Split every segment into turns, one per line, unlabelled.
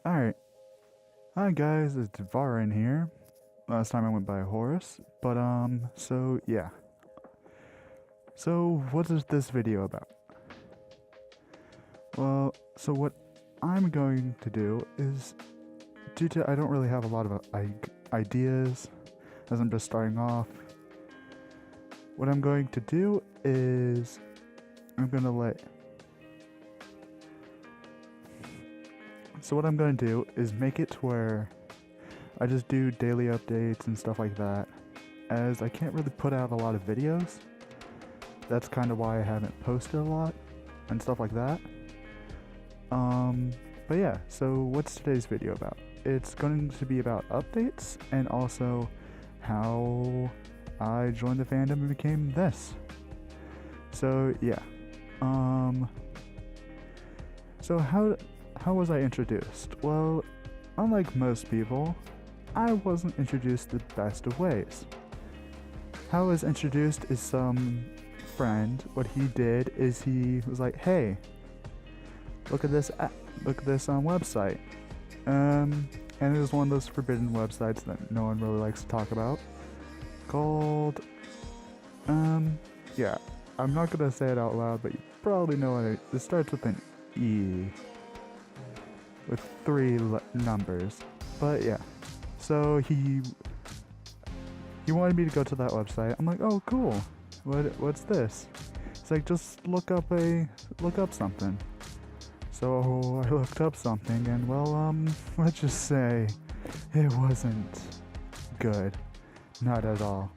Alright. Hi guys, it's Varin here. Last time I went by Horus. But so yeah. So what is this video about? Well, so what I'm going to do is, due to I don't really have a lot of ideas as I'm just starting off, what I'm going to do is So what I'm going to do is make it to where I just do daily updates and stuff like that, as I can't really put out a lot of videos. That's kind of why I haven't posted a lot and stuff like that. But yeah, so what's today's video about? It's going to be about updates and also how I joined the fandom and became this. So yeah. So how was I introduced? Well, unlike most people, I wasn't introduced the best of ways. How I was introduced is some friend, what he did is he was like, hey, look at this website. And it was one of those forbidden websites that no one really likes to talk about. Called, yeah, I'm not gonna say it out loud, but you probably know it starts with an E. With 3 numbers. But yeah. So he wanted me to go to that website. I'm like, oh cool. What's this? It's like, just look up something. So I looked up something and well, let's just say it wasn't good. Not at all.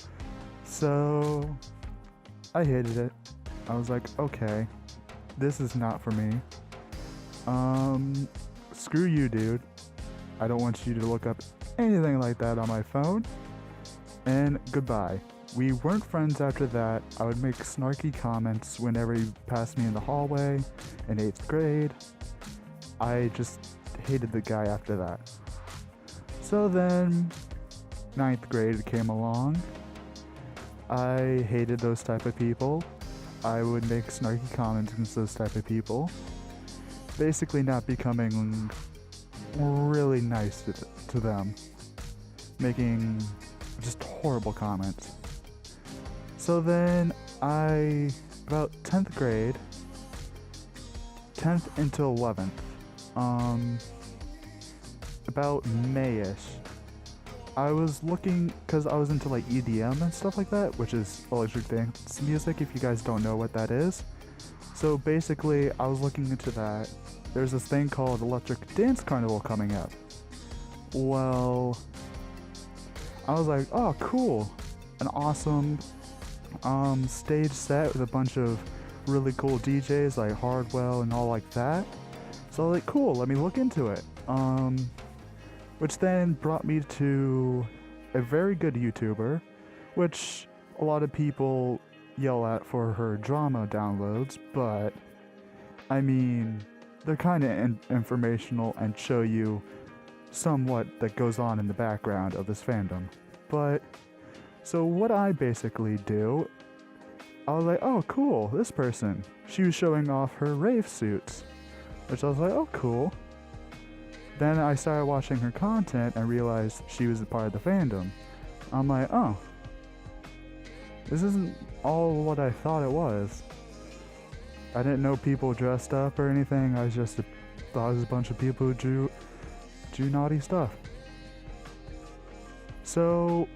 So I hated it. I was like, okay, this is not for me. Screw you, dude. I don't want you to look up anything like that on my phone. And goodbye. We weren't friends after that. I would make snarky comments whenever he passed me in the hallway in 8th grade. I just hated the guy after that. So then 9th grade came along. I hated those type of people. I would make snarky comments against those type of people. Basically not becoming really nice to them, making just horrible comments. So then about 10th grade, 10th into 11th, about May-ish, I was looking, because I was into like EDM and stuff like that, which is electric dance music, if you guys don't know what that is. So basically, I was looking into that. There's this thing called Electric Dance Carnival coming up. Well, I was like, oh cool, an awesome stage set with a bunch of really cool DJs like Hardwell and all like that. So I was like, cool, let me look into it. Which then brought me to a very good YouTuber, which a lot of people yell at for her drama downloads, but I mean, they're kind of informational and show you somewhat that goes on in the background of this fandom. But, so what I basically do, I was like, oh cool, this person. She was showing off her rave suits, which I was like, oh cool. Then I started watching her content and realized she was a part of the fandom. I'm like, oh, this isn't all what I thought it was. I didn't know people dressed up or anything. I just thought it was a bunch of people who drew naughty stuff. So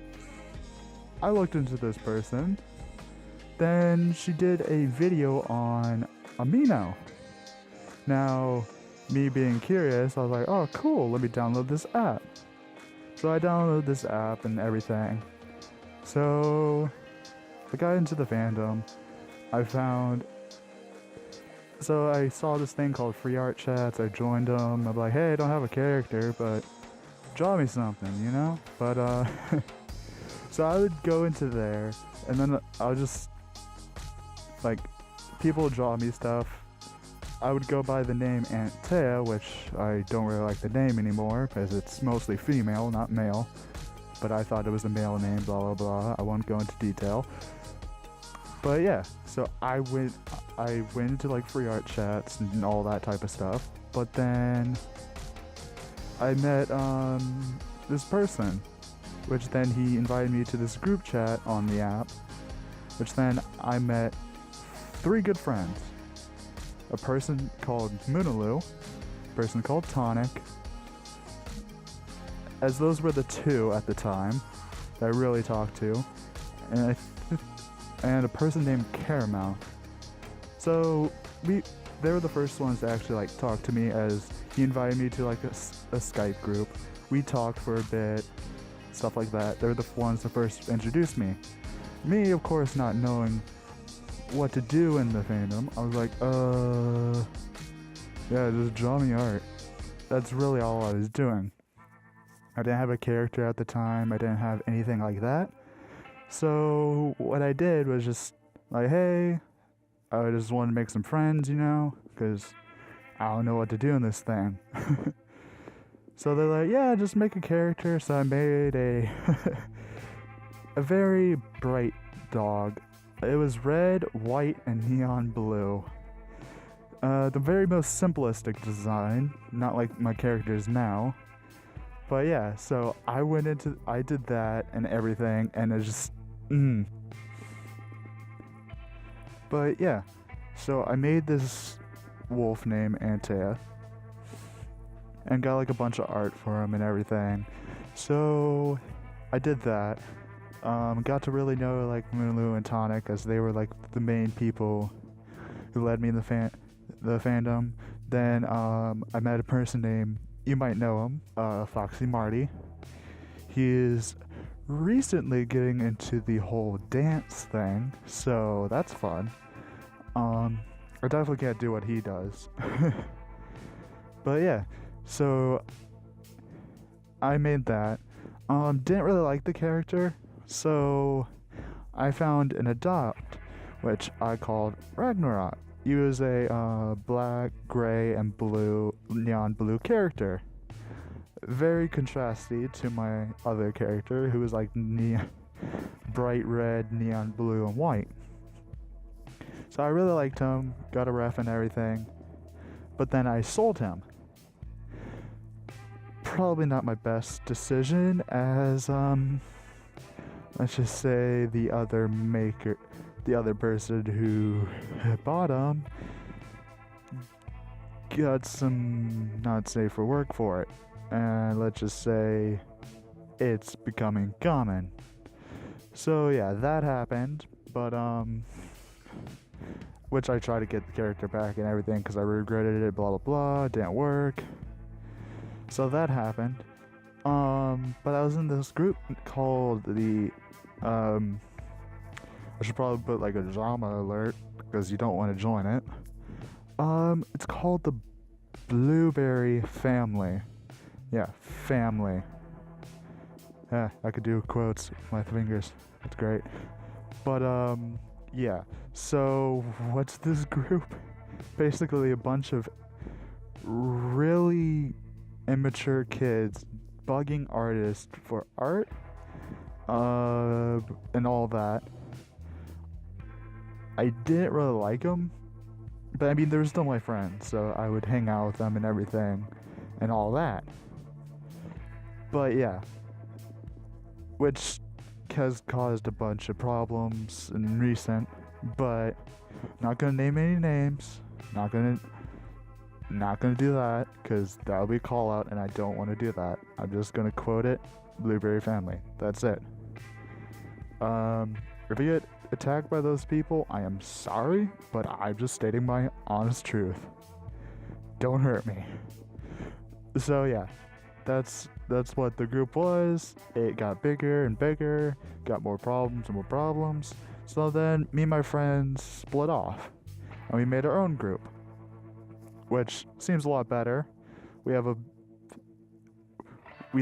I looked into this person. Then she did a video on Amino. Now, me being curious, I was like, oh cool, let me download this app. So I downloaded this app and everything. So I got into the fandom. So I saw this thing called free art chats. I joined them. I'm like, hey, I don't have a character, but draw me something, you know? But so I would go into there, and then I'll just, like, people would draw me stuff. I would go by the name Antea, which I don't really like the name anymore, because it's mostly female, not male. But I thought it was a male name, blah blah blah. I won't go into detail. But yeah, so I went into like free art chats and all that type of stuff. But then I met this person, which then he invited me to this group chat on the app, which then I met 3 good friends. A person called Moonaloo, a person called Tonic, as those were the 2 at the time that I really talked to, and a person named Caramel. So they were the first ones to actually like talk to me, as he invited me to like a Skype group. We talked for a bit, stuff like that. They were the ones that first introduced me. Me, of course, not knowing what to do in the fandom, I was like, yeah, just draw me art. That's really all I was doing. I didn't have a character at the time. I didn't have anything like that. So what I did was just like, hey, I just wanted to make some friends, you know, because I don't know what to do in this thing. So they're like, yeah, just make a character. So I made a a very bright dog. It was red, white, and neon blue. The very most simplistic design, not like my characters now. But yeah, so I did that and everything, and it just, But yeah, so I made this wolf named Antea, and got like a bunch of art for him and everything. So I did that. Got to really know like Moonaloo and Tonic, as they were like the main people who led me in the fandom. Then I met a person named, you might know him, FoxyMarty. He is recently getting into the whole dance thing, so that's fun. I definitely can't do what he does. But yeah, so I made that. Didn't really like the character, so I found an adopt, which I called Ragnarok. He was a black, gray, and blue, neon blue character. Very contrasty to my other character, who was like bright red, neon blue, and white. So I really liked him, got a ref and everything, but then I sold him. Probably not my best decision, as let's just say the other person who bought him got some not safe for work for it, and let's just say it's becoming common. So yeah, that happened, but which I tried to get the character back and everything because I regretted it, blah blah blah, didn't work. So that happened. But I was in this group called the I should probably put like a drama alert because you don't want to join it. It's called the Blueberry Family. Yeah, family. Yeah, I could do quotes with my fingers. That's great. But yeah. So what's this group? Basically a bunch of really immature kids bugging artists for art, and all that. I didn't really like them, but I mean, they were still my friends, so I would hang out with them and everything, and all that. But yeah, which has caused a bunch of problems in recent, but not gonna name any names, not gonna do that, because that'll be a call out, and I don't want to do that. I'm just gonna quote it, Blueberry Family. That's it. If you get attacked by those people, I am sorry, but I'm just stating my honest truth. Don't hurt me. So yeah, that's what the group was. It got bigger and bigger, got more problems and more problems. So then me and my friends split off, and we made our own group, which seems a lot better. We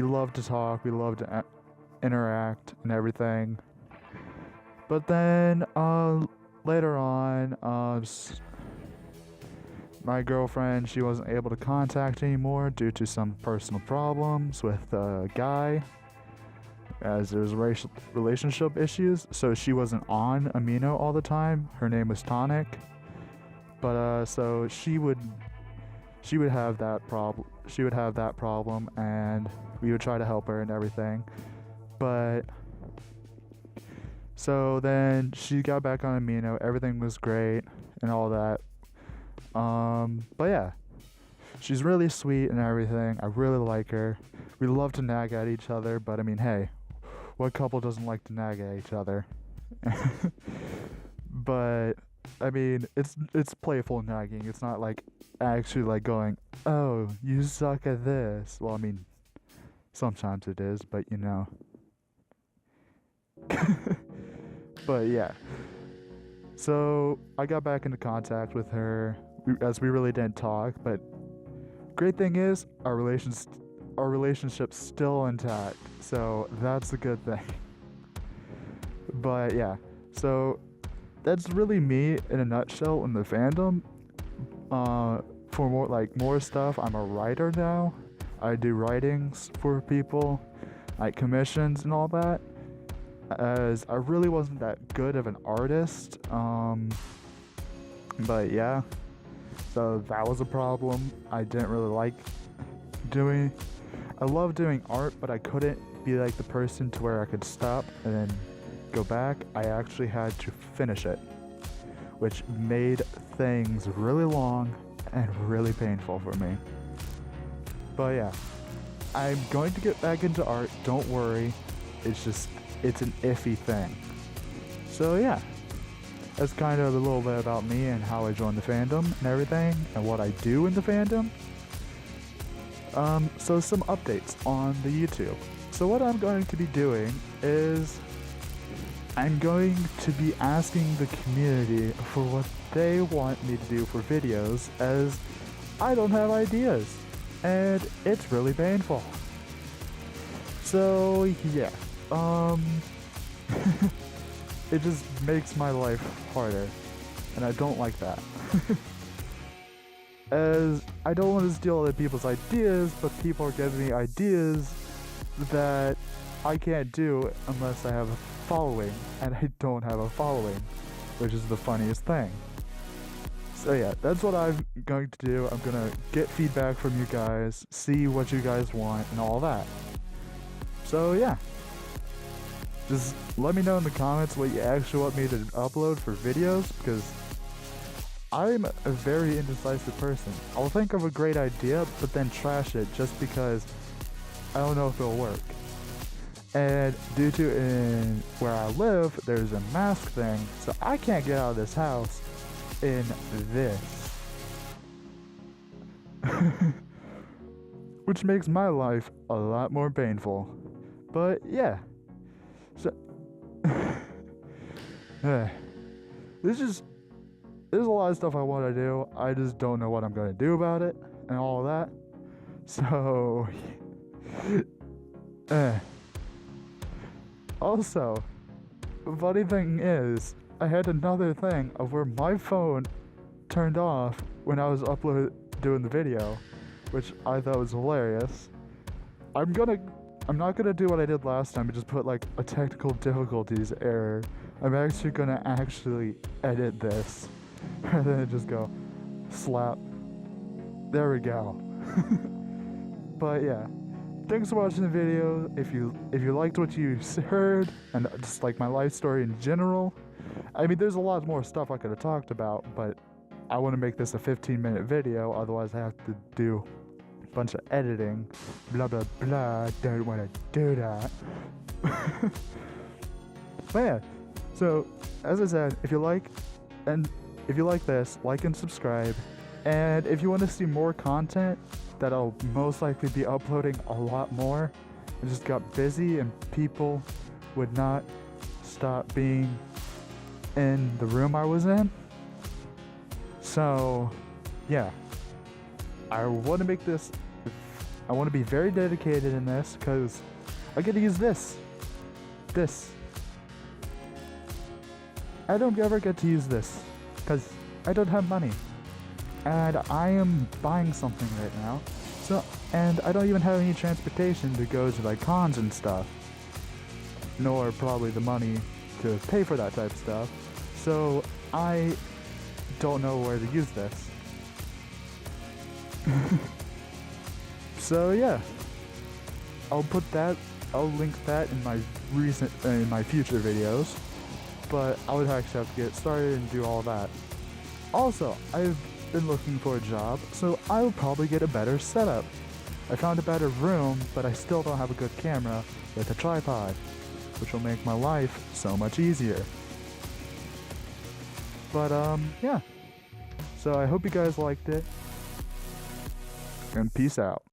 love to talk, we love to interact and everything. But then later on, my girlfriend, she wasn't able to contact anymore due to some personal problems with a guy, as there was relationship issues. So she wasn't on Amino all the time. Her name was Tonic. But so she she would have that problem. And we would try to help her and everything. But so then she got back on amino. Everything was great and all that. But yeah, she's really sweet and everything. I really like her. We love to nag at each other, but I mean, hey, what couple doesn't like to nag at each other? But I mean, it's playful nagging. It's not like actually like going, "Oh, you suck at this." Well, I mean, sometimes it is, but you know. But yeah. So I got back into contact with her, as we really didn't talk. But great thing is our relationship's still intact. So that's a good thing. But yeah, so that's really me in a nutshell in the fandom. For more stuff, I'm a writer now. I do writings for people, like commissions and all that. As I really wasn't that good of an artist. But yeah, so that was a problem. I didn't really like doing. I love doing art, but I couldn't be like the person to where I could stop and then go back. I actually had to finish it, which made things really long and really painful for me. But yeah, I'm going to get back into art, don't worry. It's an iffy thing. So yeah, that's kind of a little bit about me and how I joined the fandom and everything and what I do in the fandom. So some updates on the YouTube. So what I'm going to be doing is I'm going to be asking the community for what they want me to do for videos, as I don't have ideas and it's really painful. So yeah, it just makes my life harder and I don't like that. As I don't want to steal other people's ideas, but people are giving me ideas that I can't do unless I have a following, and I don't have a following, which is the funniest thing. So yeah, that's what I'm going to do. I'm gonna get feedback from you guys, see what you guys want and all that. So yeah, just let me know in the comments what you actually want me to upload for videos, because I'm a very indecisive person. I'll think of a great idea, but then trash it just because I don't know if it'll work. And due to where I live, there's a mask thing, so I can't get out of this house in this. Which makes my life a lot more painful. But yeah. So there's a lot of stuff I want to do. I just don't know what I'm going to do about it and all of that. So also, the funny thing is, I had another thing of where my phone turned off when I was doing the video, which I thought was hilarious. I'm not gonna do what I did last time and just put like a technical difficulties error. I'm actually gonna edit this rather than just go slap. There we go. But yeah. Thanks for watching the video. If you liked what you heard and just like my life story in general, I mean, there's a lot more stuff I could have talked about, but I want to make this a 15-minute video, otherwise I have to do a bunch of editing. Blah blah blah. Don't want to do that. But yeah. So as I said, if you like this, like and subscribe. And if you want to see more content that I'll most likely be uploading a lot more, I just got busy and people would not stop being in the room I was in. So yeah, I want to make this, I want to be very dedicated in this, because I get to use this. I don't ever get to use this because I don't have money. And I am buying something right now, and I don't even have any transportation to go to like cons and stuff, nor probably the money to pay for that type of stuff, so I don't know where to use this. So yeah, I'll link that in my future videos, but I would actually have to get started and do all that. Also, I've been looking for a job, so I will probably get a better setup. I found a better room, but I still don't have a good camera with a tripod, which will make my life so much easier. But yeah. So I hope you guys liked it, and peace out.